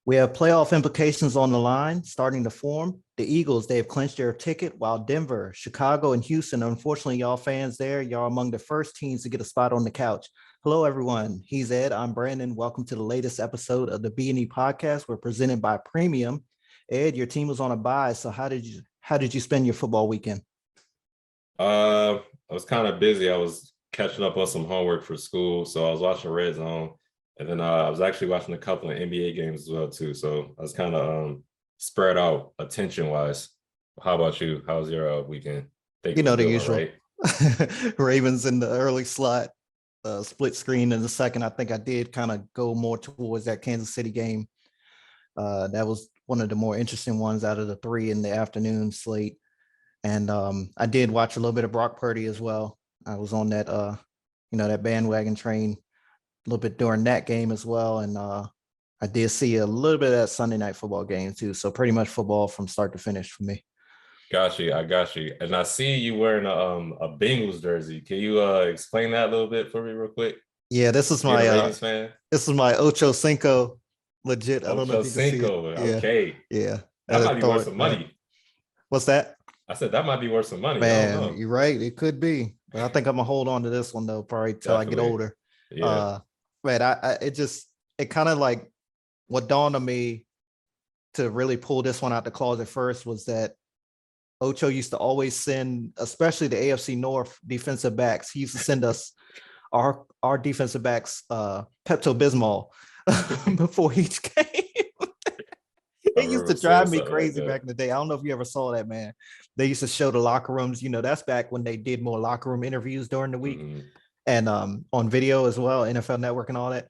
We have playoff implications on the line starting to form. The Eagles, they have clinched their ticket, while Denver, Chicago, and Houston, unfortunately, y'all fans there, y'all among the first teams to get a spot on the couch. Hello, everyone. He's Ed. I'm Brandon. Welcome to the latest episode of the B&E podcast. We're presented by Premium. Ed, your team was on a bye, so how did you spend your football weekend? I was kind of busy. I was catching up on some homework for school, so I was watching Red Zone, and then I was actually watching a couple of NBA games as well too. So I was kind of spread out attention wise. How about you? How was your weekend? Think You it was know, a the good one, usual. right? Ravens in the early slot, split screen in the second. I think I did kind of go more towards that Kansas City game. That was one of the more interesting ones out of the three in the afternoon slate. And I did watch a little bit of Brock Purdy as well. I was on that, that bandwagon train a little bit during that game as well. And I did see a little bit of that Sunday night football game too. So pretty much football from start to finish for me. Got you. I got you. And I see you wearing a Bengals jersey. Can you explain that a little bit for me real quick? Yeah, this is You're my a Ravens fan? this is my Ocho Cinco legit. I don't know Ocho if you can see it. Cinco. Yeah, Okay. yeah. That might be Throw worth it, some man. money. What's that? I said that might be worth some money. I don't Man, know. you're right. It could be, but I think I'm gonna hold on to this one though, probably till I get Definitely. older. Yeah. Uh, man, it kind of like what dawned on me to really pull this one out the closet first was that Ocho used to always send, especially the AFC North defensive backs. He used to send us our defensive backs Pepto Bismol before each game. I It used to remember seeing drive me something like crazy that. back in the day. I don't know if you ever saw that, man. They used to show the locker rooms. That's back when they did more locker room interviews during the week Mhm. and on video as well, NFL Network and all that.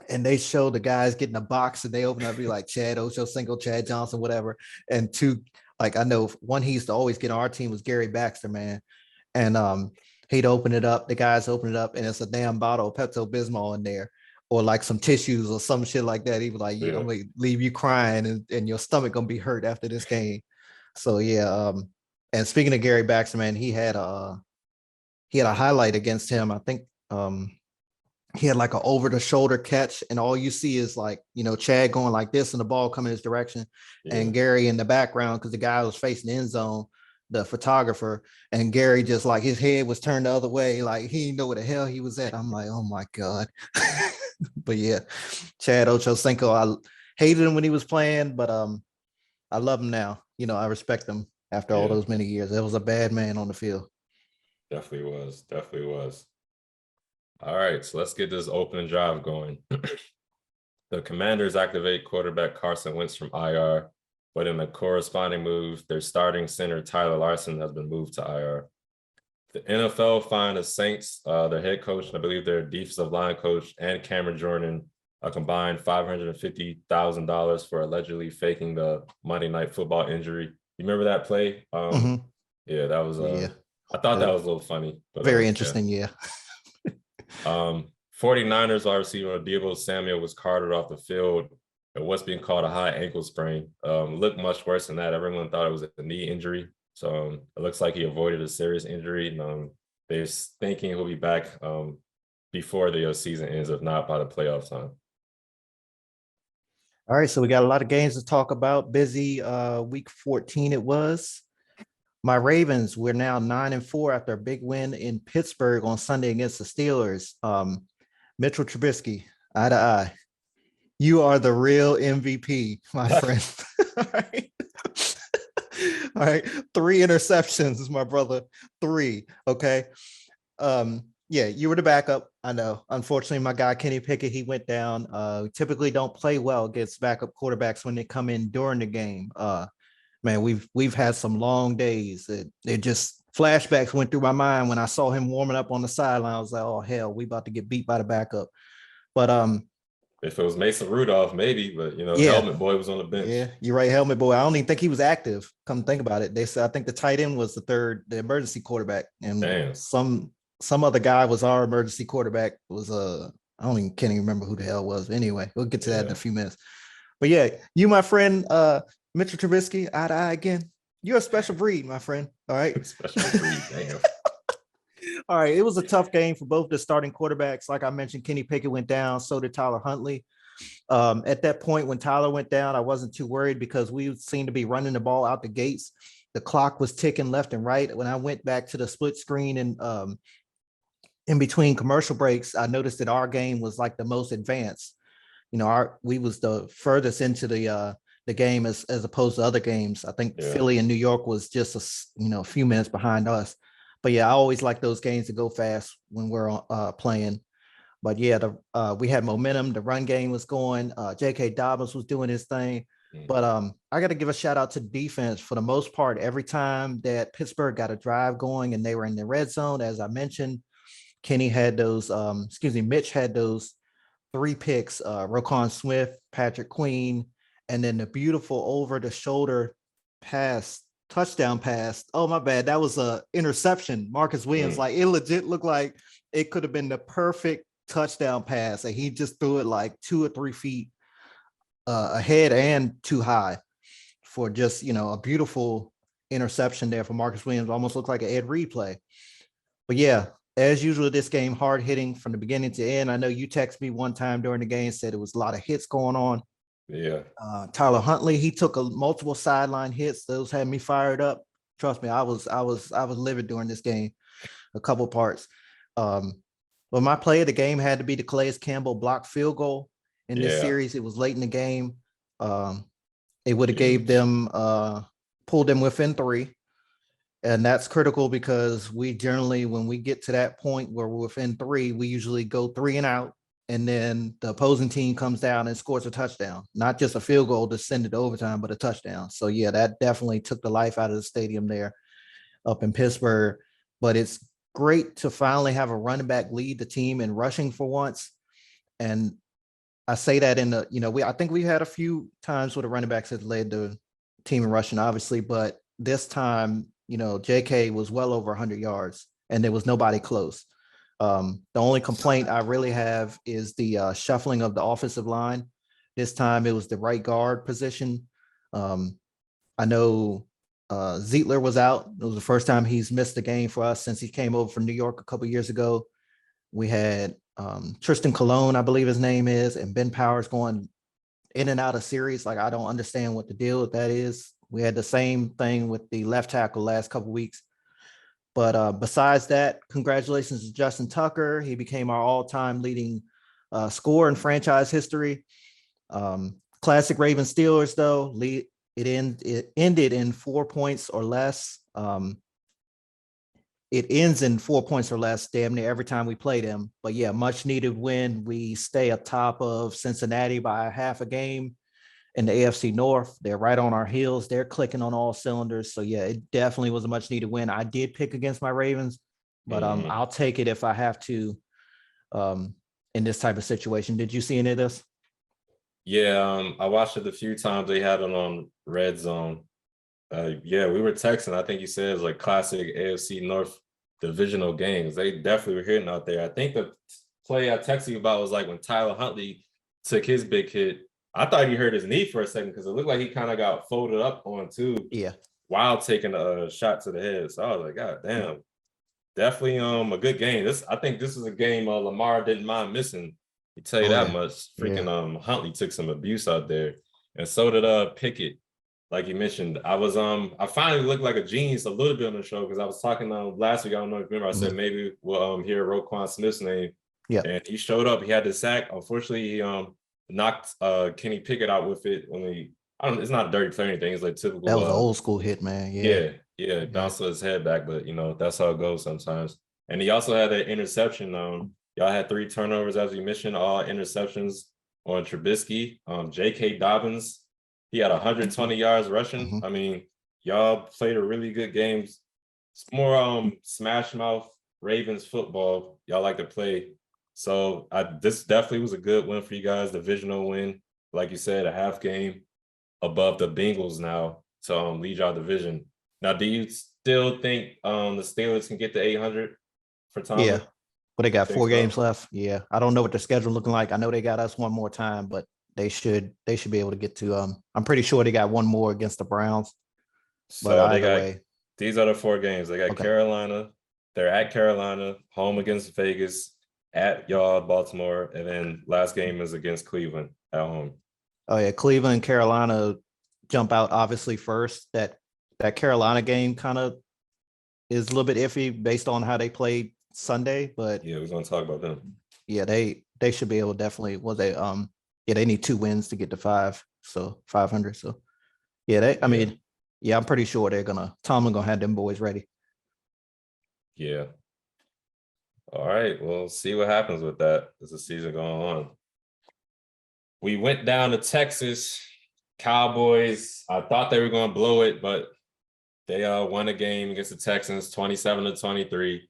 And they show the guys getting a box and they open up, be like Chad Ocho, Single, Chad Johnson, whatever. And two, like I know one he used to always get on our team was Gary Baxter, man. And he'd open it up, the guys open it up, and it's a damn bottle of Pepto Bismol in there, or like some tissues or some shit like that. He was like, I'm Yeah. gonna leave you crying and your stomach gonna be hurt after this game. So yeah, and speaking of Gary Baxter, man, he had a highlight against him. I think he had like an over the shoulder catch, and all you see is like, Chad going like this and the ball coming his direction, Yeah. and Gary in the background because the guy was facing the end zone, the photographer, and Gary just like his head was turned the other way, like he didn't know where the hell he was at. I'm like, oh my God. But yeah, Chad Ochocinco, I hated him when he was playing, but I love him now. I respect him after all Yeah. those many years. It was a bad man on the field. Definitely was. Definitely was. All right. So let's get this opening drive going. The Commanders activate quarterback Carson Wentz from IR, but in a corresponding move, their starting center Tyler Larson has been moved to IR. The NFL fined the Saints, their head coach, and I believe their defensive line coach, and Cameron Jordan a combined $550,000 for allegedly faking the Monday Night Football injury. You remember that play? Mhm. Yeah, that was. Yeah, I thought that was a little funny, but very yeah. interesting. Yeah. 49ers wide receiver Deebo Samuel was carted off the field at what's being called a high ankle sprain. Looked much worse than that. Everyone thought it was a knee injury. So it looks like he avoided a serious injury. And they're thinking he'll be back before the season ends, if not by the playoff time. All right, so we got a lot of games to talk about. Busy week 14 it was. My Ravens, we're now 9-4 after a big win in Pittsburgh on Sunday against the Steelers. Mitchell Trubisky, eye to eye. You are the real MVP, my friend. All right. All right. 3 interceptions, my brother. 3. Okay. Yeah, you were the backup. I know. Unfortunately, my guy Kenny Pickett, he went down. Typically don't play well against backup quarterbacks when they come in during the game. Man, we've had some long days. It just flashbacks went through my mind when I saw him warming up on the sideline. I was like, oh hell, we about to get beat by the backup. But if it was Mason Rudolph, maybe, but yeah, Helmet Boy was on the bench. Yeah, you're right, Helmet Boy. I don't even think he was active. Come to think about it. They said I think the tight end was the emergency quarterback, and Damn. some other guy was our emergency quarterback. It was I don't even can't even remember who the hell it was. But anyway, we'll get to that in a few minutes. But yeah, you, my friend, Mitchell Trubisky, eye to eye again. You're a special breed, my friend. All right. Special breed. Damn. All right. It was a tough game for both the starting quarterbacks. Like I mentioned, Kenny Pickett went down. So did Tyler Huntley. At that point, when Tyler went down, I wasn't too worried because we seemed to be running the ball out the gates. The clock was ticking left and right. When I went back to the split screen and in between commercial breaks, I noticed that our game was like the most advanced. We was the furthest into the game as opposed to other games. I think Yeah. Philly and New York was just a few minutes behind us. But yeah, I always like those games to go fast when we're playing. But yeah, we had momentum. The run game was going. J.K. Dobbins was doing his thing. But I got to give a shout out to defense for the most part. Every time that Pittsburgh got a drive going and they were in the red zone, as I mentioned, Kenny had those. Mitch had those 3 picks. Roquan Smith, Patrick Queen, and then the beautiful over the shoulder touchdown pass. Oh my bad, that was a interception. Marcus Williams, like it legit looked like it could have been the perfect touchdown pass, and he just threw it like 2 or 3 feet ahead and too high for just a beautiful interception there for Marcus Williams. Almost looked like an Ed Reed play. But yeah, as usual, this game hard hitting from the beginning to end. I know you texted me one time during the game, said it was a lot of hits going on. Yeah. Tyler Huntley, he took multiple sideline hits. Those had me fired up. Trust me, I was livid during this game, a couple parts. But my play of the game had to be the Calais Campbell blocked field goal in this series. It was late in the game. It would have gave them pulled them within 3. And that's critical because we generally, when we get to that point where we're within 3, we usually go 3 and out. And then the opposing team comes down and scores a touchdown, not just a field goal to send it to overtime, but a touchdown. So yeah, that definitely took the life out of the stadium there up in Pittsburgh. But it's great to finally have a running back lead the team in rushing for once. And I say that in the, I think we had a few times where the running backs had led the team in rushing, obviously, but this time, JK was well over 100 yards and there was nobody close. The only complaint I really have is the shuffling of the offensive line. This time it was the right guard position. I know Zietler was out. It was the first time he's missed a game for us since he came over from New York a couple years ago. We had Tristan Colon, I believe his name is, and Ben Powers going in and out of series. Like, I don't understand what the deal with that is. We had the same thing with the left tackle last couple weeks. But besides that, congratulations to Justin Tucker. He became our all-time leading scorer in franchise history. Classic Ravens Steelers, though, it ended in 4 points or less. It ends in 4 points or less damn near every time we play them. But yeah, much needed win. We stay atop of Cincinnati by half a game in the AFC North. They're right on our heels. They're clicking on all cylinders. So yeah, it definitely was a much needed win. I did pick against my Ravens, but I'll take it if I have to in this type of situation. Did you see any of this? Yeah, I watched it a few times. They had it on Red Zone. Yeah, we were texting. I think you said it was like classic AFC North divisional games. They definitely were hitting out there. I think the play I texted you about was like when Tyler Huntley took his big hit. I thought he hurt his knee for a second because it looked like he kind of got folded up on too. Yeah. While taking a shot to the head. So I was like, God damn. Definitely a good game. I think this is a game Lamar didn't mind missing. I tell you that much. Freaking Huntley took some abuse out there. And so did Pickett. Like you mentioned, I finally looked like a genius a little bit on the show because I was talking last week. I don't know if you remember. I said maybe we'll hear Roquan Smith's name. Yeah. And he showed up. He had the sack. Unfortunately, he knocked Kenny Pickett out with it when it's not a dirty play or anything. It's like typical. That was an old school hit, man. Yeah. Bounced his head back, but that's how it goes sometimes. And he also had that interception. Y'all had 3 turnovers, as you mentioned, all interceptions on Trubisky. J.K. Dobbins, he had 120 yards rushing. I mean, y'all played a really good game. It's more smash mouth Ravens football y'all like to play. So this definitely was a good win for you guys, divisional win. Like you said, a half game above the Bengals now to lead y'all division. Now, do you still think the Steelers can get to 800 for Tomlin? Yeah, but they got 4 games left. Yeah, I don't know what their schedule looking like. I know they got us one more time, but they should be able to get to. I'm pretty sure they got one more against the Browns. But so either way, these are the 4 games. They got Carolina. They're at Carolina, home against Vegas, at y'all, Baltimore, and then last game is against Cleveland at home. Oh yeah, Cleveland and Carolina jump out obviously first. That Carolina game kind of is a little bit iffy based on how they played Sunday, but Yeah, we're gonna talk about them. yeah, they should be able to definitely. Well, they need 2 wins to get to 500. So yeah, I Yeah. mean, yeah, I'm pretty sure Tomlin gonna have them boys ready. Yeah. All right. We'll see what happens with that as the season going on. We went down to Texas. Cowboys. I thought they were going to blow it, but they won a game against the Texans, 27-23.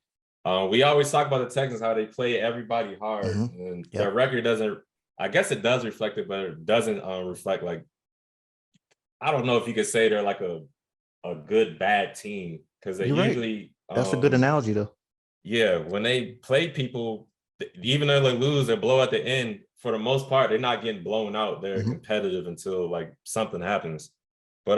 We always talk about the Texans, how they play everybody hard, and their Yep. record doesn't. I guess it does reflect it, but it doesn't reflect like. I don't know if you could say they're like a good bad team because they You're right. usually That's a good analogy though. yeah, when they play people, even though they lose and blow at the end, for the most part, they're not getting blown out. They're competitive until like something happens. But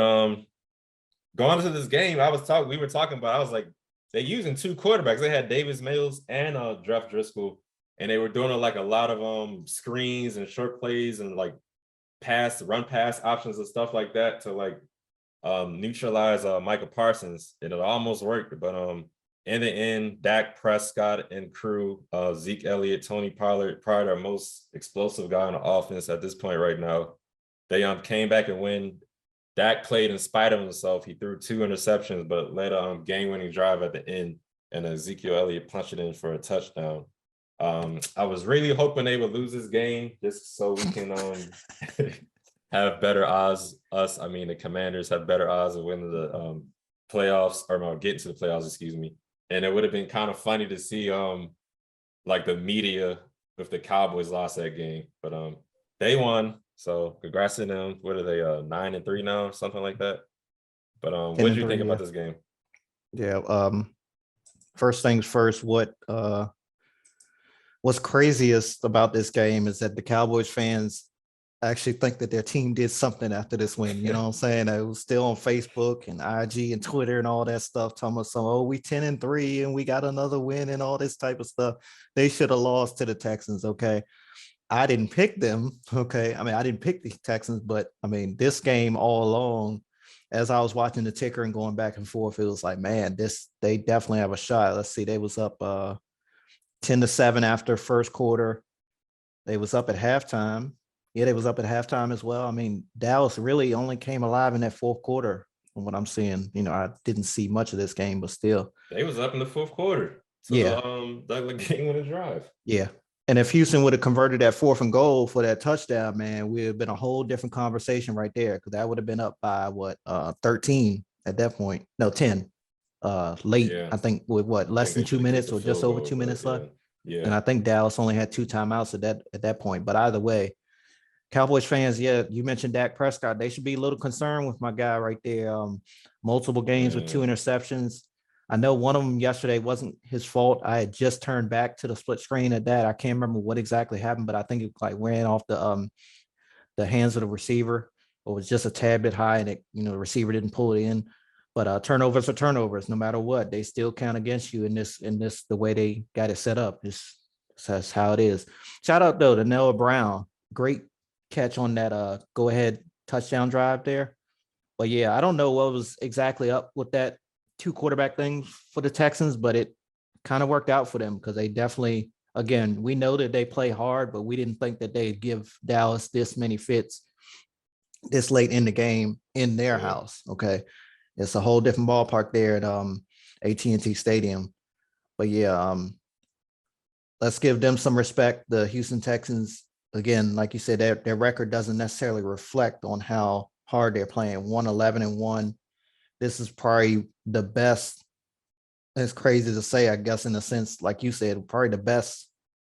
going into this game, we were talking about, I was like, they're using 2 quarterbacks. They had Davis Mills and Jeff Driscoll, and they were doing like a lot of screens and short plays and like run pass options and stuff like that to like neutralize Michael Parsons. And it almost worked, but in the end, Dak Prescott and crew, Zeke Elliott, Tony Pollard, probably our most explosive guy on the offense at this point right now. They came back and win. Dak played in spite of himself. He threw 2 interceptions, but led a game-winning drive at the end, and Ezekiel Elliott punched it in for a touchdown. I was really hoping they would lose this game just so we can have better odds. The Commanders have better odds of winning the playoffs or getting to the playoffs, excuse me. And it would have been kind of funny to see like the media if the Cowboys lost that game. But they won. So congrats to them. What are they? 9-3 now, something like that. But what did you think about this game? Yeah. First things first, what's craziest about this game is that the Cowboys fans actually think that their team did something after this win. You know what I'm saying? It was still on Facebook and IG and Twitter and all that stuff, talking about we 10-3 and we got another win and all this type of stuff. They should have lost to the Texans. Okay. I didn't pick them. Okay. I mean, I didn't pick the Texans, but I mean, this game all along, as I was watching the ticker and going back and forth, it was like, man, they definitely have a shot. Let's see. They was up 10-7 after first quarter. They was up at halftime. Yeah, they was up at halftime as well. I mean, Dallas really only came alive in that fourth quarter from what I'm seeing. You know, I didn't see much of this game, but still. They was up in the fourth quarter to the game winning drive. Yeah. And if Houston would have converted that 4th and goal for that touchdown, man, we'd have been a whole different conversation right there. Because that would have been up by 13 at that point. No, 10. Late, Yeah. I think with less than 2 minutes or just over 2 minutes left. Yeah. And I think Dallas only had 2 timeouts at that point. But either way, Cowboys fans, yeah, you mentioned Dak Prescott. They should be a little concerned with my guy right there. Multiple games with 2 interceptions. I know one of them yesterday wasn't his fault. I had just turned back to the split screen at that. I can't remember what exactly happened, but I think it like ran off the hands of the receiver, or was just a tad bit high, and the receiver didn't pull it in. But turnovers are turnovers, no matter what. They still count against you in this the way they got it set up. That's how it is. Shout out though to Noah Brown. Great catch on that go ahead touchdown drive there. But yeah, I don't know what was exactly up with that 2 quarterback thing for the Texans, but it kind of worked out for them because they definitely, again, we know that they play hard, but we didn't think that they'd give Dallas this many fits this late in the game in their house. Okay. It's a whole different ballpark there at AT&T Stadium. But yeah, let's give them some respect. The Houston Texans, again, like you said, their record doesn't necessarily reflect on how hard they're playing. 1-11-1. This is probably the best. It's crazy to say, I guess, in a sense, like you said, probably the best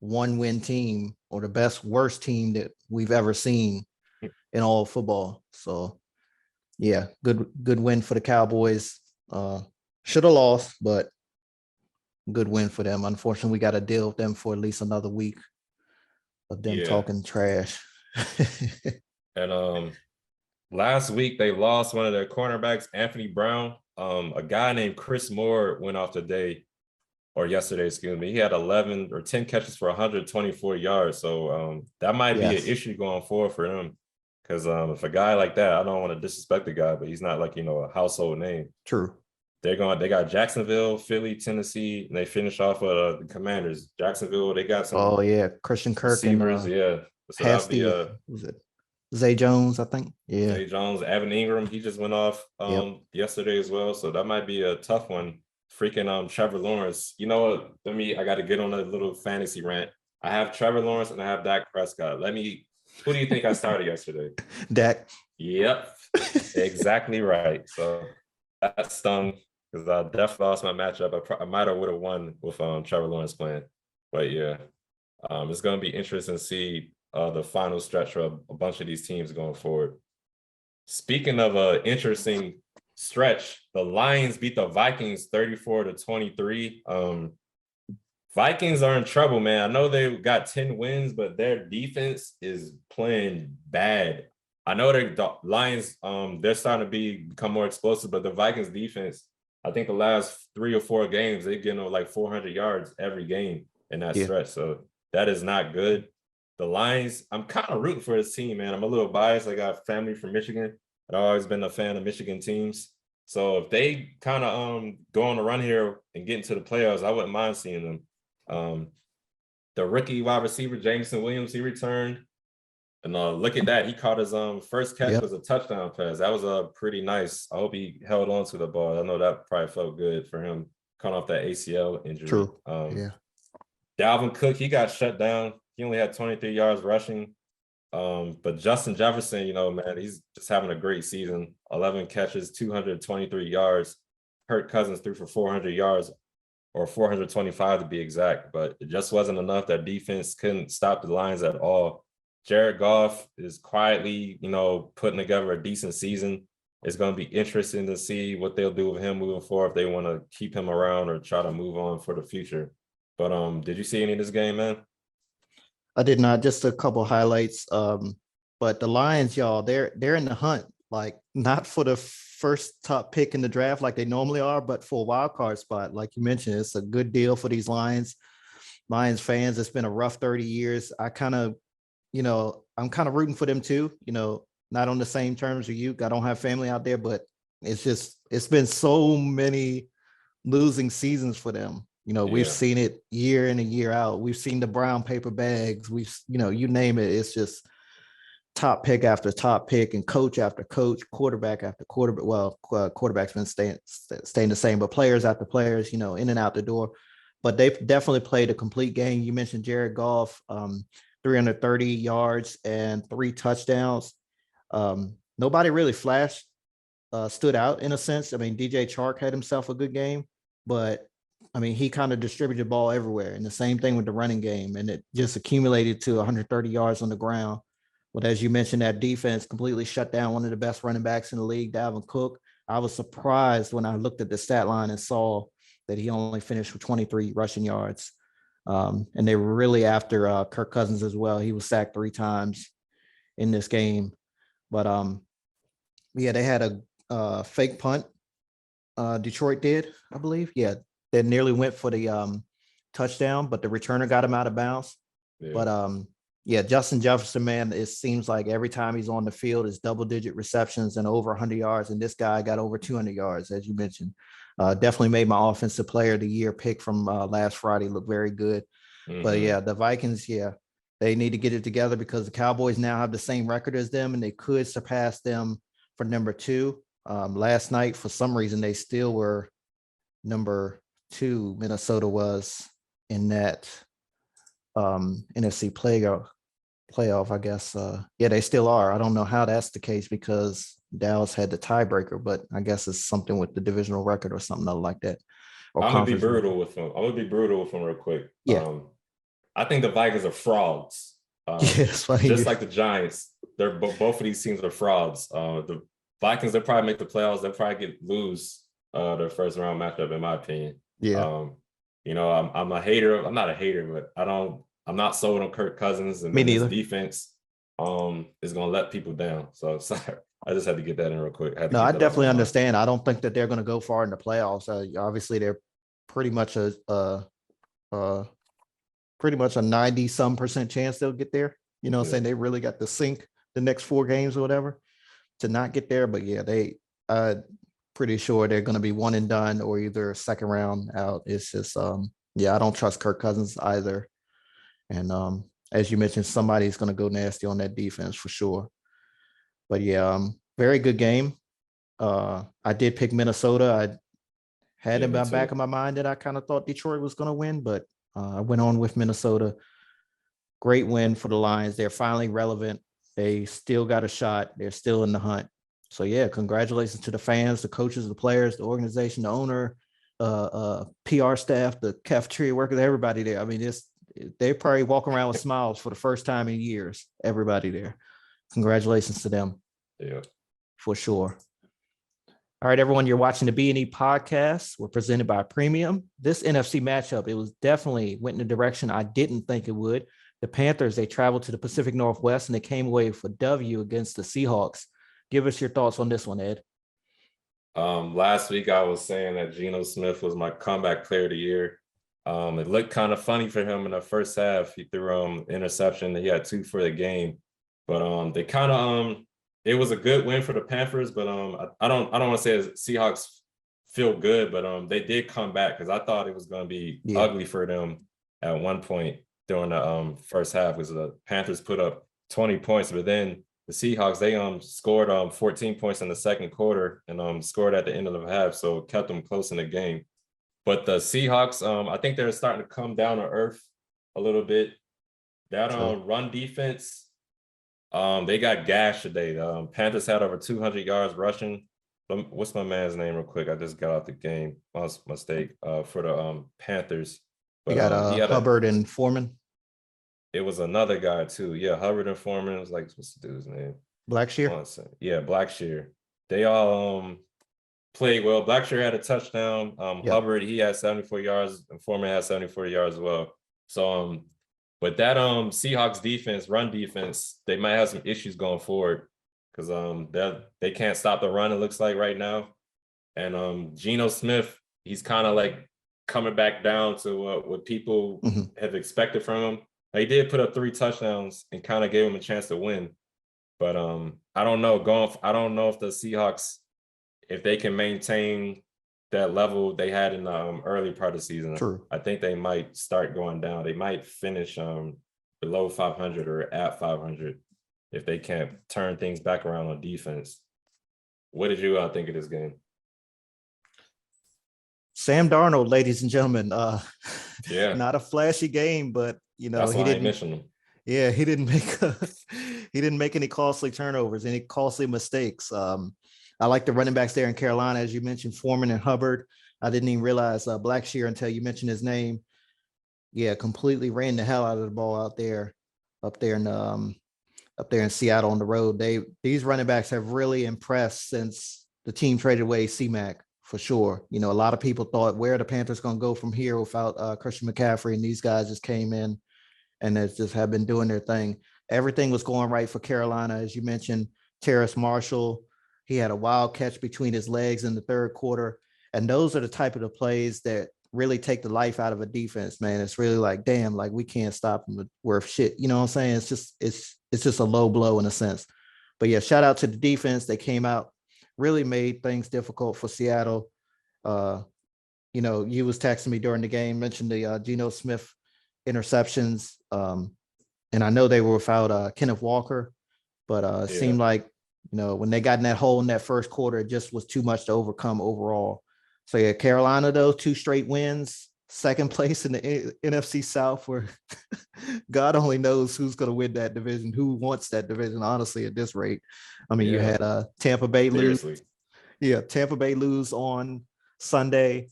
1-win team or the best worst team that we've ever seen in all of football. So yeah, good win for the Cowboys. Should have lost, but good win for them. Unfortunately, we got to deal with them for at least another week of them talking trash. And last week they lost one of their cornerbacks, Anthony Brown. A guy named Chris Moore went off today, or yesterday, excuse me, he had 11 or 10 catches for 124 yards. So that might be an Yes, issue going forward for him. Because if a guy like that, I don't want to disrespect the guy, but he's not like, a household name. true. They got Jacksonville, Philly, Tennessee, and they finish off with the Commanders. Jacksonville, they got some Oh yeah, Christian Kirk and receivers, yeah. So that'll be Hasty. Was it Zay Jones? I think. Yeah. Zay Jones, Evan Ingram, he just went off Yep. yesterday as well. So that might be a tough one. Freaking Trevor Lawrence. You know what? I got to get on a little fantasy rant. I have Trevor Lawrence and I have Dak Prescott. Who do you think I started yesterday? Dak. Yep, exactly right. So that stung because I definitely lost my matchup. I might have would have won with Trevor Lawrence playing, but yeah, it's going to be interesting to see the final stretch for a bunch of these teams going forward. Speaking of an interesting stretch, the Lions beat the Vikings 34-23. Vikings are in trouble, man. I know they got 10 wins, but their defense is playing bad. I know the Lions, they're starting to become more explosive, but the Vikings defense, I think the last 3 or 4 games, they're getting like 400 yards every game in that stretch. So that is not good. The Lions, I'm kind of rooting for this team, man. I'm a little biased. I got family from Michigan. I've always been a fan of Michigan teams. So if they kind of go on a run here and get into the playoffs, I wouldn't mind seeing them. The rookie wide receiver, Jameson Williams, he returned. And look at that. He caught his first catch was a touchdown pass. That was pretty nice. I hope he held on to the ball. I know that probably felt good for him coming off that ACL injury. True. Dalvin Cook, he got shut down. He only had 23 yards rushing. But Justin Jefferson, man, he's just having a great season. 11 catches, 223 yards. Kirk Cousins threw for 400 yards, or 425 to be exact, but it just wasn't enough. That defense couldn't stop the Lions at all. Jared Goff is quietly, putting together a decent season. It's going to be interesting to see what they'll do with him moving forward, if they want to keep him around or try to move on for the future. But did you see any of this game, man? I did not. Just a couple highlights. But the Lions, y'all, they're in the hunt. Like, not for the first top pick in the draft like they normally are, but for a wild card spot. Like you mentioned, it's a good deal for these Lions fans. It's been a rough 30 years. I'm kind of rooting for them too. Not on the same terms as you. I don't have family out there, but it's been so many losing seasons for them. We've seen it year in and year out. We've seen the brown paper bags. You name it. It's just top pick after top pick and coach after coach, quarterback after quarterback. Well, quarterback's been staying the same, but players after players, in and out the door. But they've definitely played a complete game. You mentioned Jared Goff, 330 yards and 3 touchdowns. Nobody really stood out in a sense. I mean, DJ Chark had himself a good game, but he kind of distributed the ball everywhere. And the same thing with the running game, and it just accumulated to 130 yards on the ground. But as you mentioned, that defense completely shut down one of the best running backs in the league, Dalvin Cook. I was surprised when I looked at the stat line and saw that he only finished with 23 rushing yards. And they were really after Kirk Cousins as well. He was sacked 3 times in this game. But they had a fake punt. Detroit did, I believe. Yeah, they nearly went for the touchdown, but the returner got him out of bounds. Yeah. But Justin Jefferson, man, it seems like every time he's on the field, it's double-digit receptions and over 100 yards. And this guy got over 200 yards, as you mentioned. Definitely made my offensive player of the year pick from last Friday look very good. Mm-hmm. But the Vikings, they need to get it together because the Cowboys now have the same record as them, and they could surpass them for number 2. Last night, for some reason, they still were number 2. Minnesota was in that NFC playoff, I guess. They still are. I don't know how that's the case because Dallas had the tiebreaker, but I guess it's something with the divisional record or something like that. I'm gonna be brutal with them. Real quick. Yeah. I think the Vikings are frauds. Just like the Giants. They're both of these teams are frauds. The Vikings, they'll probably make the playoffs. They'll probably lose their first round matchup, in my opinion. Yeah. I'm a hater. I'm not a hater, but I'm not sold on Kirk Cousins, and his defense is gonna let people down. So sorry. I just had to get that in real quick. I definitely understand. I don't think that they're going to go far in the playoffs. Obviously, they're pretty much uh, pretty much a 90-some% chance they'll get there. You know what I'm saying? They really got to sink the next 4 games or whatever to not get there. But yeah, pretty sure they're going to be one and done or either second round out. It's just, yeah, I don't trust Kirk Cousins either. And as you mentioned, somebody's going to go nasty on that defense for sure. But yeah, very good game. I did pick Minnesota. I had in the back of my mind that I kind of thought Detroit was going to win, but I went on with Minnesota. Great win for the Lions. They're finally relevant. They still got a shot. They're still in the hunt. So yeah, congratulations to the fans, the coaches, the players, the organization, the owner, PR staff, the cafeteria workers, everybody there. I mean, they probably walk around with smiles for the first time in years. Everybody there. Congratulations to them. Yeah, for sure. All right, everyone, you're watching the B&E podcast. We're presented by Premium. This NFC matchup, it was definitely went in a direction I didn't think it would. The Panthers, they traveled to the Pacific Northwest and they came away with a W against the Seahawks. Give us your thoughts on this one, Ed. Last week I was saying that Geno Smith was my comeback player of the year. It looked kind of funny for him in the first half. He threw interception. He had 2 for the game, but they kind of it was a good win for the Panthers. But I don't want to say Seahawks feel good, but they did come back because I thought it was going to be ugly for them at one point during the first half because the Panthers put up 20 points, but then the Seahawks, they scored 14 points in the second quarter and scored at the end of the half, so kept them close in the game. But the Seahawks, I think they're starting to come down to earth a little bit. That run defense, they got gashed today. The Panthers had over 200 yards rushing. What's my man's name real quick? I just got out the game. Mistake for the Panthers. But you got Hubbard and Foreman. It was another guy too. Yeah, Hubbard and Foreman was like, what's the dude's name? Blackshear. Yeah, Blackshear. They all played well. Blackshear had a touchdown. Hubbard, he had 74 yards, and Foreman had 74 yards as well. So but that Seahawks defense, run defense, they might have some issues going forward because they can't stop the run, it looks like right now. And Geno Smith, he's kind of like coming back down to what people have expected from him. He did put up 3 touchdowns and kind of gave him a chance to win. But I don't know. I don't know if the Seahawks, if they can maintain that level they had in the early part of the season. True. I think they might start going down. They might finish below 500 or at 500 if they can't turn things back around on defense. What did you think of this game? Sam Darnold, ladies and gentlemen. Yeah, not a flashy game, but you know, that's why I mentioned him. Yeah, he didn't make any costly turnovers, any costly mistakes. I like the running backs there in Carolina, as you mentioned, Foreman and Hubbard. I didn't even realize Blackshear until you mentioned his name. Yeah, completely ran the hell out of the ball up there in Seattle on the road. These running backs have really impressed since the team traded away C-Mac. For sure. You know, a lot of people thought, where are the Panthers going to go from here without Christian McCaffrey? And these guys just came in and just have been doing their thing. Everything was going right for Carolina. As you mentioned, Terrace Marshall, he had a wild catch between his legs in the third quarter. And those are the type of the plays that really take the life out of a defense, man. It's really like, damn, like we can't stop them worth shit. You know what I'm saying? It's just a low blow in a sense. But yeah, shout out to the defense. They came out, really made things difficult for Seattle. You know, you was texting me during the game, mentioned the Geno Smith interceptions. And I know they were without Kenneth Walker, but it seemed like, you know, when they got in that hole in that first quarter, it just was too much to overcome overall. So yeah, Carolina, though, 2 straight wins, second place in the NFC South, where God only knows who's going to win that division, who wants that division, honestly, at this rate. I mean, you had Tampa Bay lose. Yeah, Tampa Bay lose on Sunday.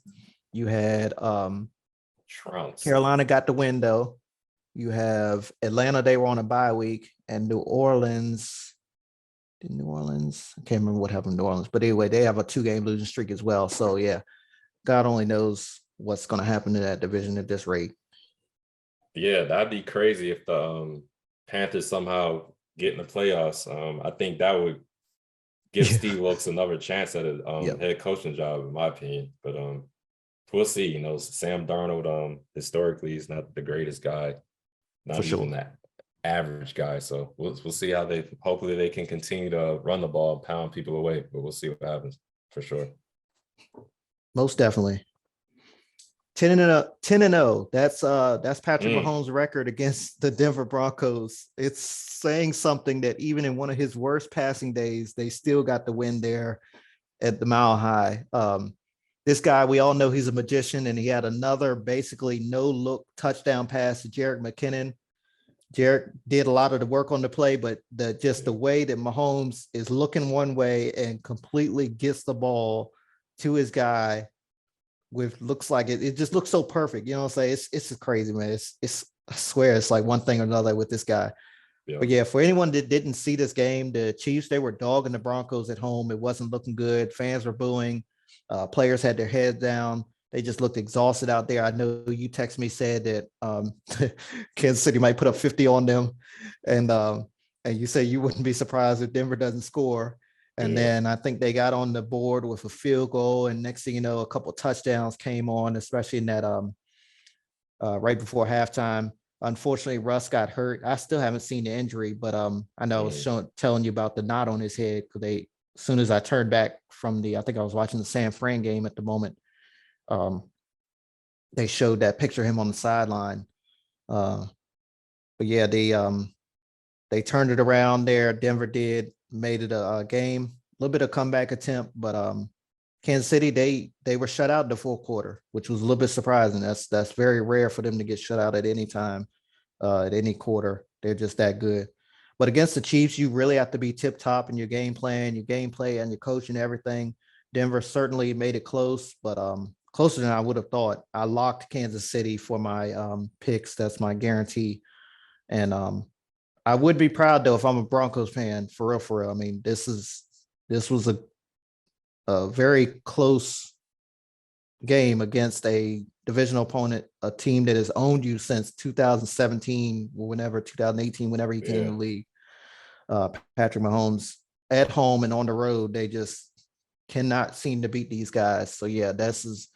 You had Carolina got the win, though. You have Atlanta, they were on a bye week, and New Orleans. I can't remember what happened in New Orleans, but anyway, they have a 2-game losing streak as well. So yeah, God only knows what's going to happen in that division at this rate. Yeah, that'd be crazy if the Panthers somehow get in the playoffs. I think that would give Steve Wilkes another chance at a head coaching job, in my opinion. But we'll see. You know, Sam Darnold, historically, is not the greatest guy, For not even sure. that average guy. So we'll see how they. Hopefully, they can continue to run the ball, pound people away. But we'll see what happens for sure. Most definitely. 10-0. That's Patrick Mm, Mahomes' record against the Denver Broncos. It's saying something that even in one of his worst passing days, they still got the win there at the Mile High. This guy, we all know he's a magician, and he had another basically no look touchdown pass to Jerick McKinnon. Jerick did a lot of the work on the play, but the way that Mahomes is looking one way and completely gets the ball to his guy with looks like it just looks so perfect. You know what I'm saying? It's crazy, man. It's I swear it's like one thing or another with this guy. yeah, But yeah, for anyone that didn't see this game, the Chiefs, they were dogging the Broncos at home. It wasn't looking good. Fans were booing. Players had their heads down. They just looked exhausted out there. I know you text me said that Kansas City might put up 50 on them, and and you say you wouldn't be surprised if Denver doesn't score. And yeah, then I think they got on the board with a field goal, and next thing you know, a couple touchdowns came on, especially in that right before halftime. Unfortunately, Russ got hurt. I still haven't seen the injury, but I know I was telling you about the knot on his head because as soon as I turned back from I think I was watching the San Fran game at the moment. Um, they showed that picture of him on the sideline. Uh, but yeah, they turned it around there. Denver did made it a game, a little bit of comeback attempt, but Kansas City they were shut out in the fourth quarter, which was a little bit surprising. That's very rare for them to get shut out at any time, at any quarter. They're just that good. But against the Chiefs, you really have to be tip top in your game plan, your gameplay, and your coach and everything. Denver certainly made it close, but closer than I would have thought. I locked Kansas City for my picks. That's my guarantee. And I would be proud though if I'm a Broncos fan, for real, for real. I mean, this was a very close game against a divisional opponent, a team that has owned you since 2017, whenever 2018, whenever he came yeah. to the league. Patrick Mahomes at home and on the road, they just cannot seem to beat these guys. So yeah, this is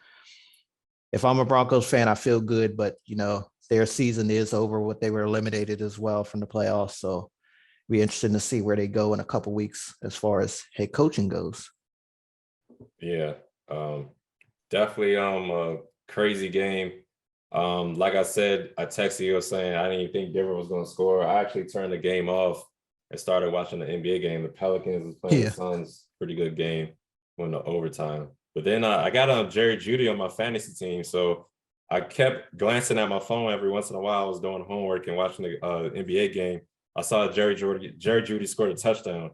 if I'm a Broncos fan, I feel good, but their season is over. What they were eliminated as well from the playoffs. So be interesting to see where they go in a couple weeks as far as head coaching goes. Yeah, definitely a crazy game. Like I said, I texted you saying I didn't even think Denver was going to score. I actually turned the game off and started watching the NBA game. The Pelicans was playing the Yeah. Suns, pretty good game, went to overtime. But then I got Jerry Jeudy on my fantasy team, so I kept glancing at my phone every once in a while. I was doing homework and watching the NBA game. I saw Jerry Jeudy scored a touchdown.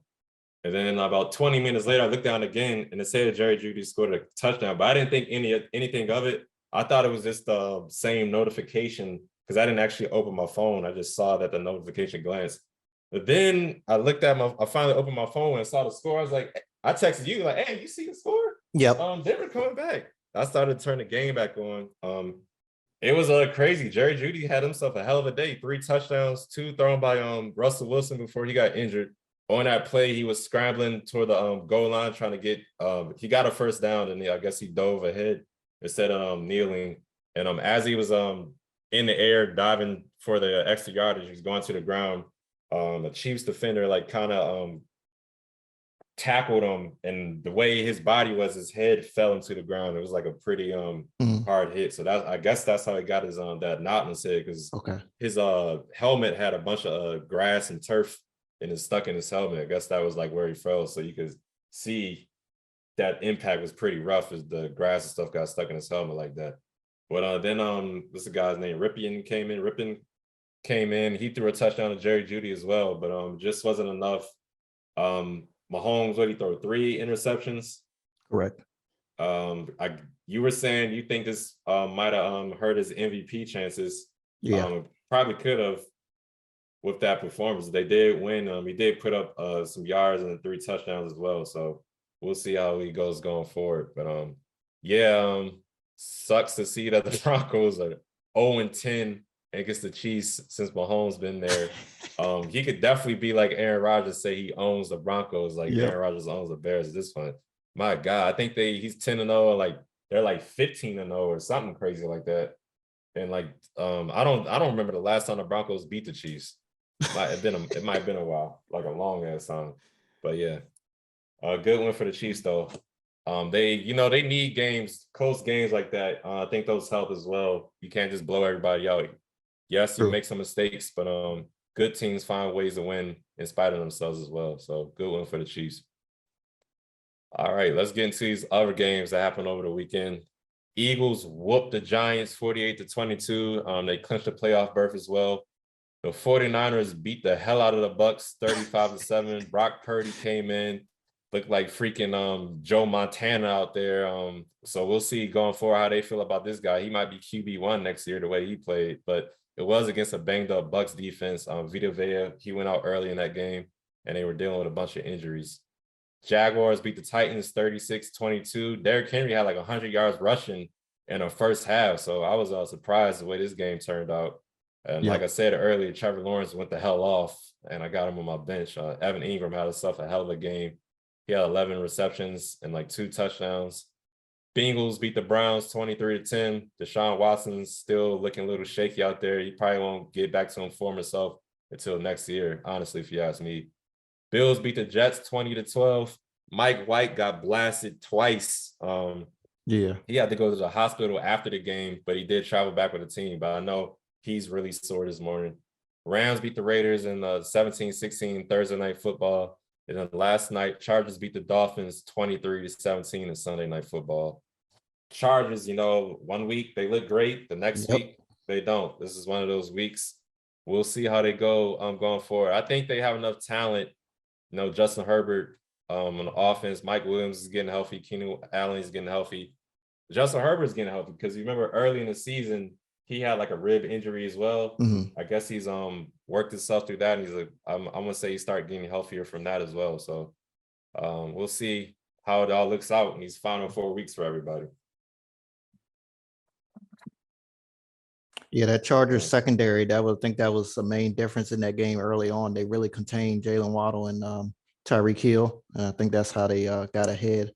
And then about 20 minutes later, I looked down again and it said Jerry Jeudy scored a touchdown, but I didn't think anything of it. I thought it was just the same notification because I didn't actually open my phone. I just saw that the notification glanced. But then I finally opened my phone and saw the score. I was like, I texted you like, hey, you see the score? Yep. They were coming back. I started to turn the game back on. It was crazy. Jerry Jeudy had himself a hell of a day. 3 touchdowns, 2 thrown by Russell Wilson before he got injured. On that play, he was scrambling toward the goal line, trying to get. He got a first down, and I guess he dove ahead instead of kneeling. And as he was in the air diving for the extra yardage, he was going to the ground. The Chiefs defender like kind of tackled him, and the way his body was, his head fell into the ground. It was like a pretty hard hit. So I guess that's how he got his that knot in his head, because Okay. his helmet had a bunch of grass and turf and it's stuck in his helmet. I guess that was like where he fell. So you could see that impact was pretty rough as the grass and stuff got stuck in his helmet like that. But then what's the guy's name? Ripien came in. He threw a touchdown to Jerry Jeudy as well, but just wasn't enough. Mahomes, what did he throw? 3 interceptions. Correct. You were saying you think this might have hurt his MVP chances. Yeah. Probably could have with that performance. They did win. He did put up some yards and 3 touchdowns as well. So we'll see how he goes going forward. But sucks to see that the Broncos are 0-10 against the Chiefs since Mahomes been there. He could definitely be like Aaron Rodgers, say he owns the Broncos, like Aaron Rodgers owns the Bears at this point. My God, I think he's 10-0, like they're like 15-0 or something crazy like that. And like I don't remember the last time the Broncos beat the Chiefs. It might have been a while, like a long ass time. But yeah, a good one for the Chiefs though. They need games, close games like that. I think those help as well. You can't just blow everybody out. Yes, you True. make some mistakes, but good teams find ways to win in spite of themselves as well. So good one for the Chiefs. All right, let's get into these other games that happened over the weekend. Eagles whooped the Giants 48-22. They clinched the playoff berth as well. The 49ers beat the hell out of the Bucks 35-7. Brock Purdy came in, looked like freaking Joe Montana out there. So we'll see going forward how they feel about this guy. He might be QB1 next year the way he played, but it was against a banged up Bucks defense. Vita Vea, he went out early in that game, and they were dealing with a bunch of injuries. Jaguars beat the Titans 36-22. Derrick Henry had like 100 yards rushing in the first half, so I was surprised the way this game turned out. And like I said earlier, Trevor Lawrence went the hell off, and I got him on my bench. Evan Ingram had himself a hell of a game. He had 11 receptions and like 2 touchdowns. Bengals beat the Browns 23-10. Deshaun Watson's still looking a little shaky out there. He probably won't get back to former self until next year, honestly, if you ask me. Bills beat the Jets 20-12. Mike White got blasted twice. He had to go to the hospital after the game, but he did travel back with the team. But I know he's really sore this morning. Rams beat the Raiders in 17-16 Thursday Night Football. And then last night, Chargers beat the Dolphins 23-17 in Sunday Night Football. Chargers, 1 week they look great. The next week they don't. This is one of those weeks. We'll see how they go going forward. I think they have enough talent. Justin Herbert on the offense. Mike Williams is getting healthy. Keenan Allen is getting healthy. Justin Herbert is getting healthy because you remember early in the season he had like a rib injury as well. I guess he's worked himself through that, and he's like, I'm gonna say he started getting healthier from that as well. So we'll see how it all looks out in these final 4 weeks for everybody. Yeah, that Chargers secondary, I think that was the main difference in that game early on. They really contained Jalen Waddle and Tyreek Hill. And I think that's how they got ahead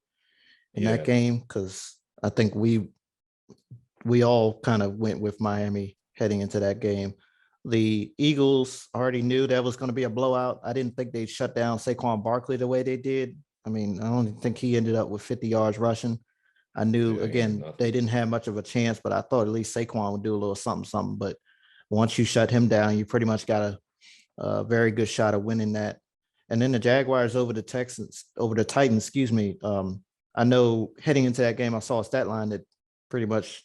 in that game, because I think we all kind of went with Miami heading into that game. The Eagles already knew that was going to be a blowout. I didn't think they'd shut down Saquon Barkley the way they did. I mean, I don't think he ended up with 50 yards rushing. I knew, again, they didn't have much of a chance, but I thought at least Saquon would do a little something. But once you shut him down, you pretty much got a very good shot of winning that. And then the Jaguars over the Titans, excuse me. I know heading into that game, I saw a stat line that pretty much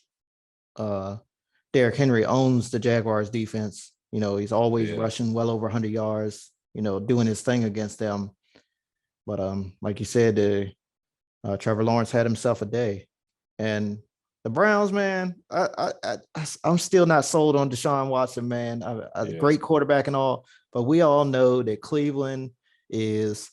Derrick Henry owns the Jaguars defense. He's always rushing well over 100 yards, doing his thing against them. But like you said, Trevor Lawrence had himself a day. And the Browns, man, I'm still not sold on Deshaun Watson, man. A great quarterback and all, but we all know that Cleveland is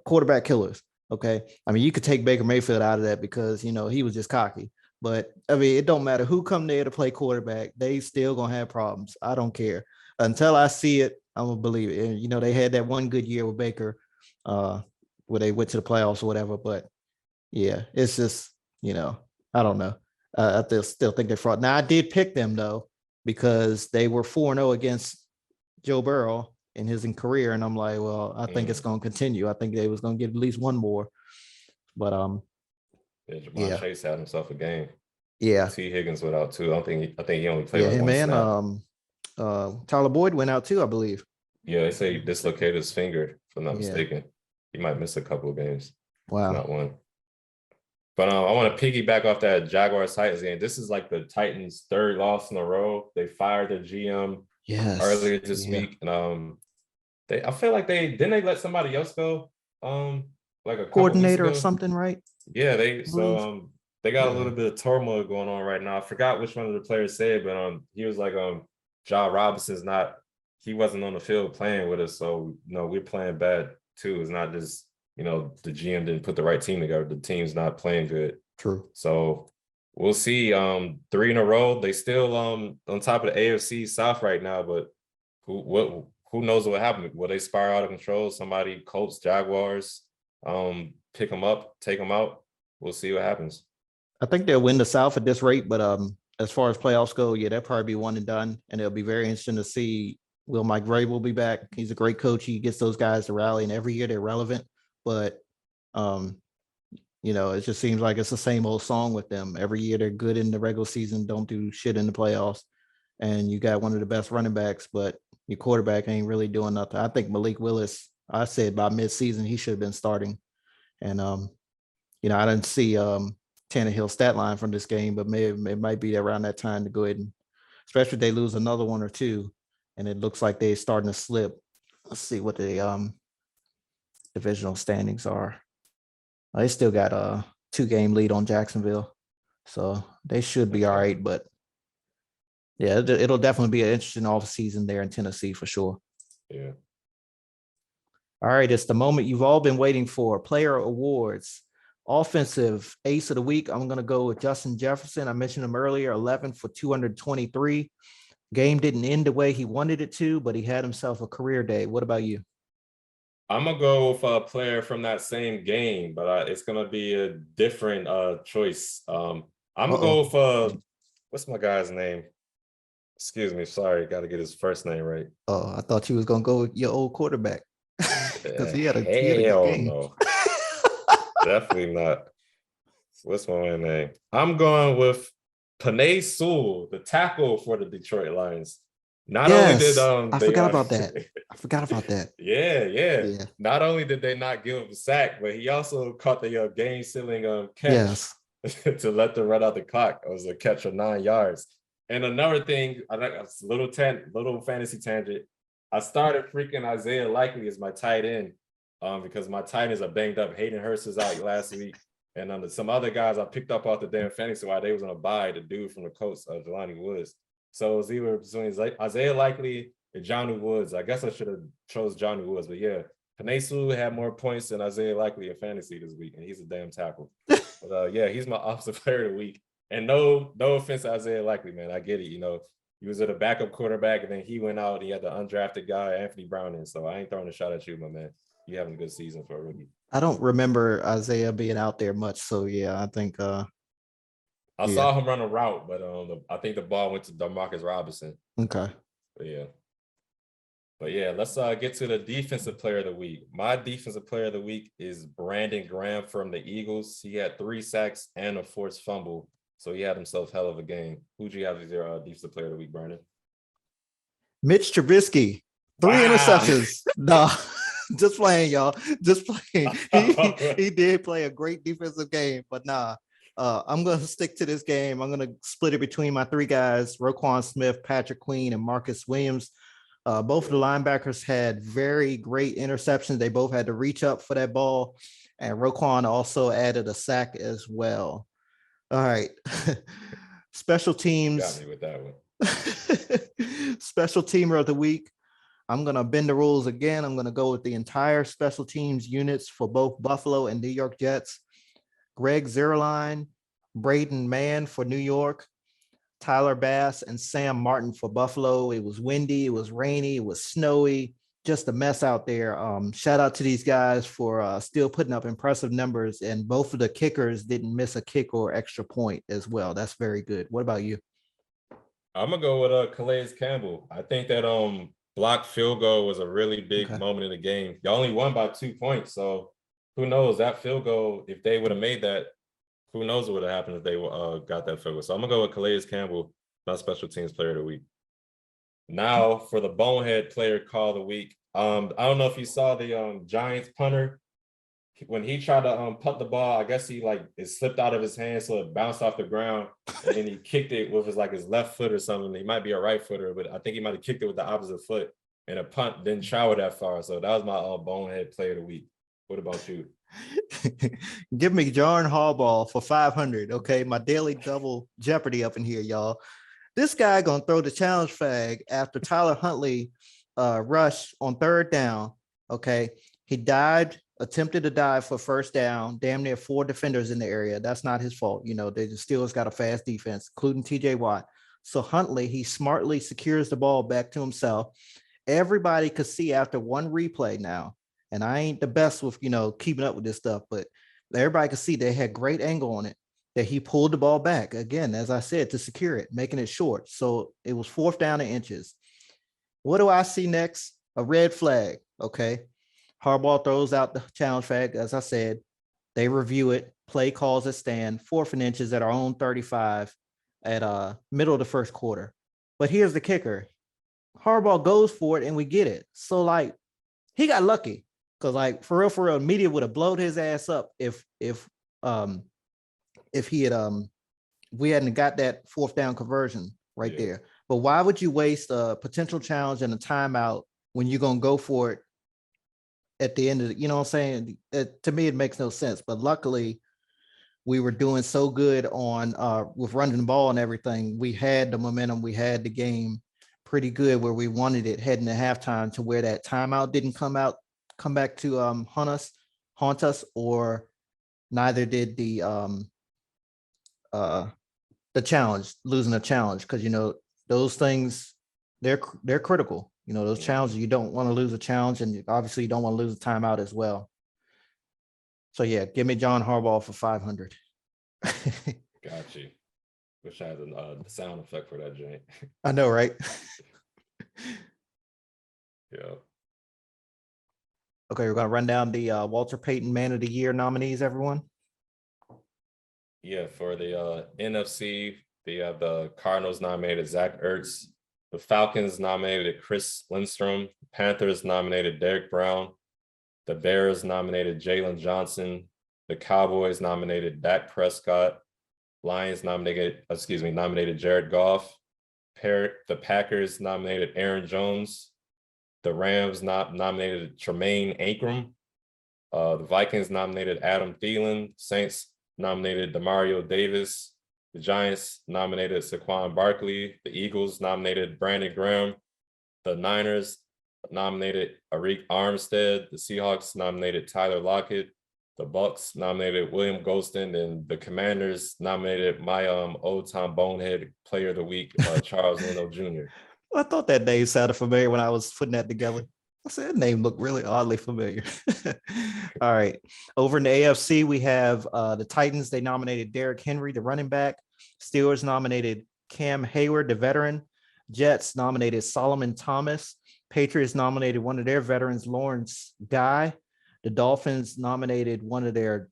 quarterback killers. Okay. I mean, you could take Baker Mayfield out of that because, he was just cocky. But I mean, it don't matter who come there to play quarterback. They still going to have problems. I don't care. Until I see it, I'm going to believe it. And, they had that one good year with Baker where they went to the playoffs or whatever. But yeah, it's just, I don't know. I still think they're fraud. Now, I did pick them, though, because they were 4-0 against Joe Burrow in his career. And I'm like, well, I think it's going to continue. I think they was going to get at least one more. But Jamar Chase had himself a game. Yeah. T. Higgins went out too. I think he only played like one snap. Tyler Boyd went out too, I believe. Yeah, they say he dislocated his finger, if I'm not mistaken. He might miss a couple of games. Wow. Not one. But I want to piggyback off that Jaguars Titans game. This is like the Titans' 3rd loss in a row. They fired the GM earlier this week, and I feel like they let somebody else go. Like a coordinator or something, right? Yeah, they got a little bit of turmoil going on right now. I forgot which one of the players said, but he was like, John Robinson's he wasn't on the field playing with us, so we're playing bad too. It's not just the GM didn't put the right team together. The team's not playing good. True. So we'll see. 3 in a row. They still on top of the AFC South right now, but who knows what happened? Will they spiral out of control? Somebody, Colts, Jaguars, pick them up, take them out. We'll see what happens. I think they'll win the South at this rate, but as far as playoffs go, yeah, they'll probably be one and done. And it'll be very interesting to see will Mike Vrabel will be back. He's a great coach. He gets those guys to rally, and every year they're relevant. But um, it just seems like it's the same old song with them. Every year they're good in the regular season, don't do shit in the playoffs. And you got one of the best running backs, but your quarterback ain't really doing nothing. I think Malik Willis, I said by midseason he should have been starting. And I didn't see Tannehill's stat line from this game, but maybe it might be around that time to go ahead and, especially if they lose another one or two, and it looks like they're starting to slip. Let's see what the divisional standings are. They still got a 2-game lead on Jacksonville, so they should be all right. But yeah, it'll definitely be an interesting off season there in Tennessee for sure. Yeah. All right, it's the moment you've all been waiting for. Player awards. Offensive ace of the week, I'm going to go with Justin Jefferson. I mentioned him earlier, 11 for 223. Game didn't end the way he wanted it to, but he had himself a career day. What about you? I'm gonna go with a player from that same game, but it's gonna be a different choice. I'm gonna go with what's my guy's name? Excuse me, sorry, got to get his first name right. Oh, I thought you was gonna go with your old quarterback because he had a good hell game. no, definitely not. What's my man's name? I'm going with Panay Sewell, the tackle for the Detroit Lions. Not only did I forgot about that. I forgot about that. Yeah. Not only did they not give him a sack, but he also caught the game-sealing catch to let them run out the clock. It was a catch of 9 yards. And another thing, I think a little fantasy tangent. I started freaking Isaiah Likely as my tight end because my tight ends are banged up. Hayden Hurst is out last week. And some other guys I picked up off the damn fantasy while they was on a bye, the dude from the Colts, Jelani Woods. So it was either between Isaiah Likely and Johnny Woods. I guess I should have chose Johnny Woods, but yeah, Panay Sewell had more points than Isaiah Likely in fantasy this week, and he's a damn tackle. But yeah, he's my offensive player of the week. And no offense to Isaiah Likely, man. I get it. He was at a backup quarterback, and then he went out and he had the undrafted guy, Anthony Brown, in. So I ain't throwing a shot at you, my man. You having a good season for a rookie. I don't remember Isaiah being out there much. So yeah, I think I saw him run a route, but I think the ball went to DeMarcus Robinson. Okay. But yeah, let's get to the defensive player of the week. My defensive player of the week is Brandon Graham from the Eagles. He had 3 sacks and a forced fumble, so he had himself hell of a game. Who'd you have as your defensive player of the week, Brandon? Mitch Trubisky, 3 interceptions. Nah. Just playing, y'all. Just playing. He did play a great defensive game, but nah. I'm going to stick to this game. I'm going to split it between my 3 guys, Roquan Smith, Patrick Queen, and Marcus Williams. Both of the linebackers had very great interceptions. They both had to reach up for that ball, and Roquan also added a sack as well. All right. Special teams. Got me with that one. Special teamer of the week. I'm going to bend the rules again. I'm going to go with the entire special teams units for both Buffalo and New York Jets. Greg Zierlein, Braden Mann for New York, Tyler Bass, and Sam Martin for Buffalo. It was windy, it was rainy, it was snowy, just a mess out there. Shout out to these guys for still putting up impressive numbers, and both of the kickers didn't miss a kick or extra point as well. That's very good. What about you? I'm going to go with Calais Campbell. I think that blocked field goal was a really big moment in the game. Y'all only won by 2 points, so who knows, that field goal, if they would have made that, who knows what would have happened if they got that field goal. So I'm going to go with Calais Campbell, my special teams player of the week. Now for the bonehead player call of the week. I don't know if you saw the Giants punter. When he tried to punt the ball, I guess it slipped out of his hand, so it bounced off the ground, and then he kicked it with his left foot or something. He might be a right footer, but I think he might have kicked it with the opposite foot, and a punt didn't travel that far. So that was my bonehead player of the week. What about you? Give me John Harbaugh for 500. Okay, my daily double jeopardy up in here, y'all. This guy gonna throw the challenge flag after Tyler Huntley rushed on 3rd down. Okay, he attempted to dive for 1st down. Damn near 4 defenders in the area. That's not his fault. They just still has got a fast defense, including TJ Watt. So Huntley, he smartly secures the ball back to himself. Everybody could see after one replay now. And I ain't the best with, keeping up with this stuff, but everybody could see they had great angle on it. that he pulled the ball back again, as I said, to secure it, making it short. So it was 4th down and inches. What do I see next? A red flag. Okay. Harbaugh throws out the challenge flag, as I said. They review it. Play calls a stand, 4th and inches at our own 35 at middle of the first quarter. But here's the kicker. Harbaugh goes for it and we get it. So like he got lucky. Cause like for real, media would have blown his ass up if he had we hadn't got that 4th down conversion right there. But why would you waste a potential challenge and a timeout when you're gonna go for it at the end of the, you know what I'm saying? To me, it makes no sense. But luckily, we were doing so good on with running the ball and everything. We had the momentum, we had the game pretty good where we wanted it heading to halftime, to where that timeout didn't come back to haunt us, or neither did the challenge, losing a challenge, because you know those things, they're critical. You know, those challenges, you don't want to lose a challenge, and obviously you don't want to lose a timeout as well. So yeah, give me John Harbaugh for 500. Got you. Wish I had the sound effect for that joint. I know, right? Yeah. Okay, we're gonna run down the Walter Payton Man of the Year nominees, everyone. Yeah, for the NFC, the Cardinals nominated Zach Ertz, the Falcons nominated Chris Lindstrom, Panthers nominated Derek Brown, the Bears nominated Jalen Johnson, the Cowboys nominated Dak Prescott, Lions nominated Jared Goff, the Packers nominated Aaron Jones, the Rams nominated Tremaine Ankrum, the Vikings nominated Adam Thielen, Saints nominated Demario Davis, the Giants nominated Saquon Barkley, the Eagles nominated Brandon Graham, the Niners nominated Arik Armstead, the Seahawks nominated Tyler Lockett, the Bucks nominated William Golston, and the Commanders nominated my old time bonehead player of the week, Charles Leno Jr. I thought that name sounded familiar when I was putting that together. I said that name looked really oddly familiar. All right. Over in the AFC, we have the Titans. They nominated Derrick Henry, the running back. Steelers nominated Cam Hayward, the veteran. Jets nominated Solomon Thomas. Patriots nominated one of their veterans, Lawrence Guy. The Dolphins nominated one of their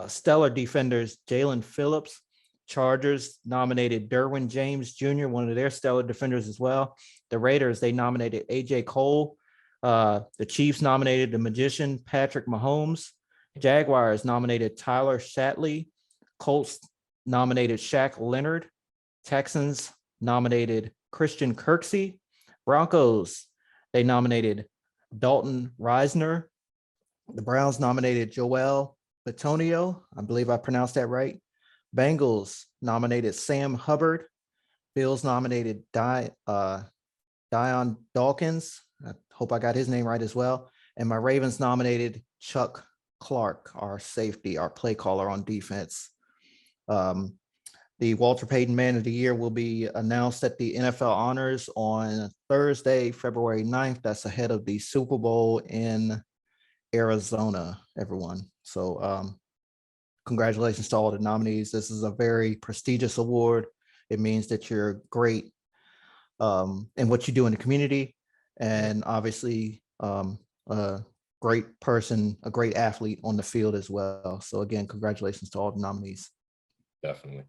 stellar defenders, Jalen Phillips. Chargers nominated Derwin James Jr., one of their stellar defenders as well. The Raiders, they nominated AJ Cole. The Chiefs nominated the magician Patrick Mahomes. Jaguars nominated Tyler Shatley. Colts nominated Shaq Leonard. Texans nominated Christian Kirksey. Broncos, they nominated Dalton Reisner. The Browns nominated Joel Bitonio. I believe I pronounced that right. Bengals nominated Sam Hubbard. Bills nominated Dion Dawkins. I hope I got his name right as well. And my Ravens nominated Chuck Clark, our safety, our play caller on defense. The Walter Payton Man of the Year will be announced at the NFL Honors on Thursday, February 9th. That's ahead of the Super Bowl in Arizona, everyone. So congratulations to all the nominees. This is a very prestigious award. It means that you're great in what you do in the community, and obviously a great person, a great athlete on the field as well. So again, congratulations to all the nominees. Definitely.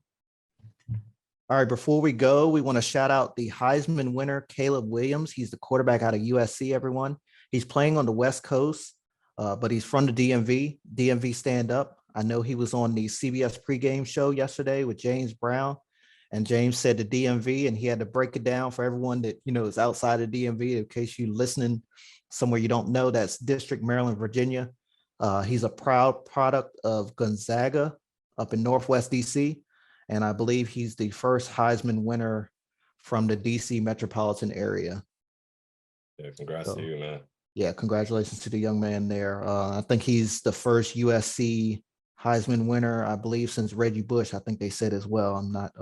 All right, before we go, we want to shout out the Heisman winner, Caleb Williams. He's the quarterback out of USC, everyone. He's playing on the West Coast, but he's from the DMV. DMV stand up. I know he was on the CBS pregame show yesterday with James Brown, and James said the DMV, and he had to break it down for everyone that, you know, is outside of DMV. In case you're listening somewhere you don't know, that's District, Maryland, Virginia. He's a proud product of Gonzaga up in Northwest DC. And I believe he's the first Heisman winner from the DC metropolitan area. Yeah, congrats to you, man. Yeah, congratulations to the young man there. I think he's the first USC Heisman winner, I believe, since Reggie Bush, I think they said as well. I'm not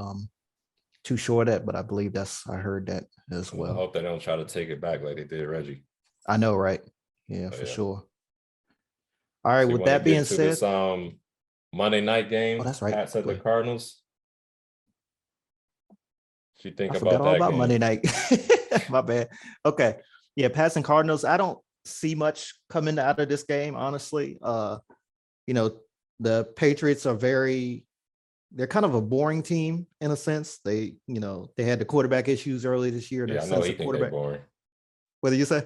too sure of that, but I believe I heard that as well. I hope they don't try to take it back like they did Reggie. I know, right? Yeah, for sure. All right, so with that being said, Monday night Oh, game, that's right. Pats at Go the ahead. Cardinals. What you think I forgot about all that about game? Monday night. My bad. Okay. Yeah, Pats and Cardinals. I don't see much coming out of this game, honestly. You know, the Patriots are they're kind of a boring team in a sense. They had the quarterback issues early this year, and Yeah, I know since he the think they're quarterback, boring. what did you say?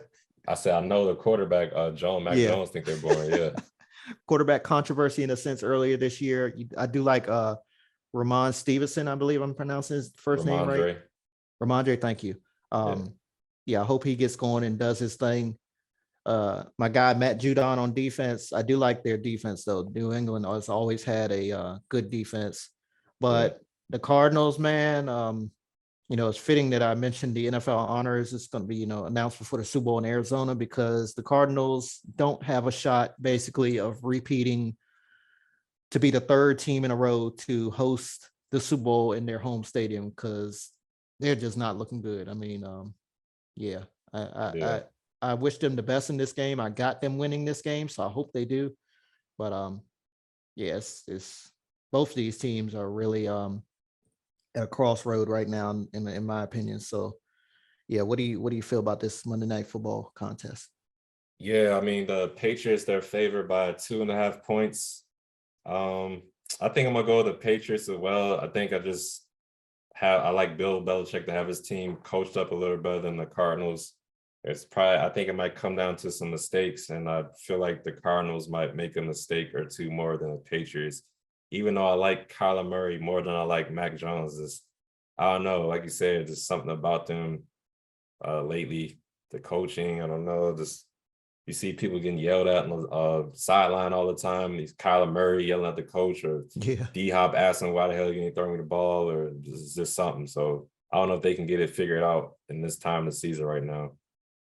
I said I know the quarterback, Mac Yeah, Jones think they're boring. Yeah, quarterback controversy in a sense earlier this year. I do like Ramon Stevenson, I believe I'm pronouncing his first name right. Ramondre. Ramondre, thank you. Yeah, Yeah, I hope he gets going and does his thing. My guy Matt Judon on defense. I do like their defense though. New England has always had a good defense, yeah, but the Cardinals, man, it's fitting that I mentioned the NFL honors. It's going to be, announced before the Super Bowl in Arizona because the Cardinals don't have a shot basically of repeating to be the third team in a row to host the Super Bowl in their home stadium because they're just not looking good. I mean, yeah, I, I yeah. I I wish them the best in this game. I got them winning this game, so I hope they do. But yes, it's both of these teams are really at a crossroad right now, in my opinion. So yeah, what do you feel about this Monday Night Football contest? Yeah, I mean the Patriots, they're favored by 2.5 points. Um, I think I'm gonna go with the Patriots as well. I think I like Bill Belichick to have his team coached up a little better than the Cardinals. I think it might come down to some mistakes, and I feel like the Cardinals might make a mistake or two more than the Patriots. Even though I like Kyler Murray more than I like Mac Jones, I don't know. Like you said, just something about them lately. The coaching, I don't know. Just you see people getting yelled at on the sideline all the time. These Kyler Murray yelling at the coach, or Yeah, D Hop asking why the hell you ain't throwing me the ball, or just something. So I don't know if they can get it figured out in this time of the season right now.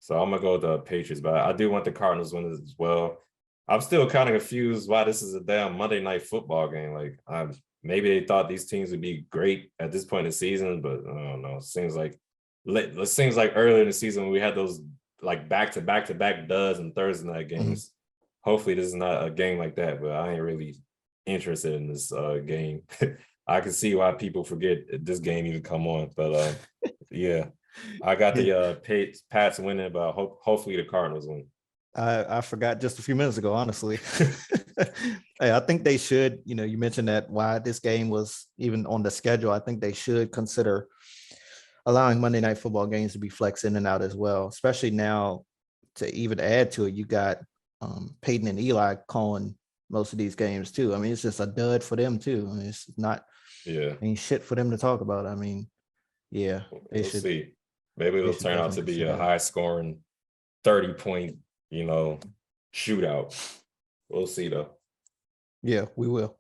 So I'm gonna go with the Patriots, but I do want the Cardinals win as well. I'm still kind of confused why this is a damn Monday night football game. Maybe they thought these teams would be great at this point in the season, but I don't know. It seems like earlier in the season when we had those like back to back duds and Thursday night mhm. games. Hopefully, this is not a game like that, but I ain't really interested in this game. I can see why people forget this game even come on, but yeah, I got Yeah. the Pats winning, but hopefully the Cardinals win. I forgot just a few minutes ago, honestly. Hey, I think they should, you mentioned that why this game was even on the schedule. I think they should consider allowing Monday Night Football games to be flexed in and out as well, especially now to even add to it, you got Peyton and Eli calling most of these games too. I mean, it's just a dud for them too. I mean, it's not Yeah, ain't shit for them to talk about. I mean, yeah, they we'll should see. Maybe they it'll should turn out definitely to be a consider that. high scoring 30-point, you know, shootout. We'll see though. Yeah, we will.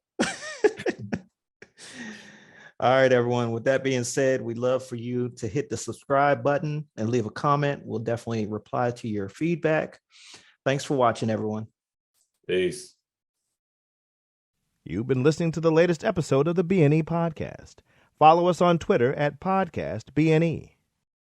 All right, everyone. With that being said, we'd love for you to hit the subscribe button and leave a comment. We'll definitely reply to your feedback. Thanks for watching, everyone. Peace. You've been listening to the latest episode of the BNE podcast. Follow us on Twitter at podcastbne.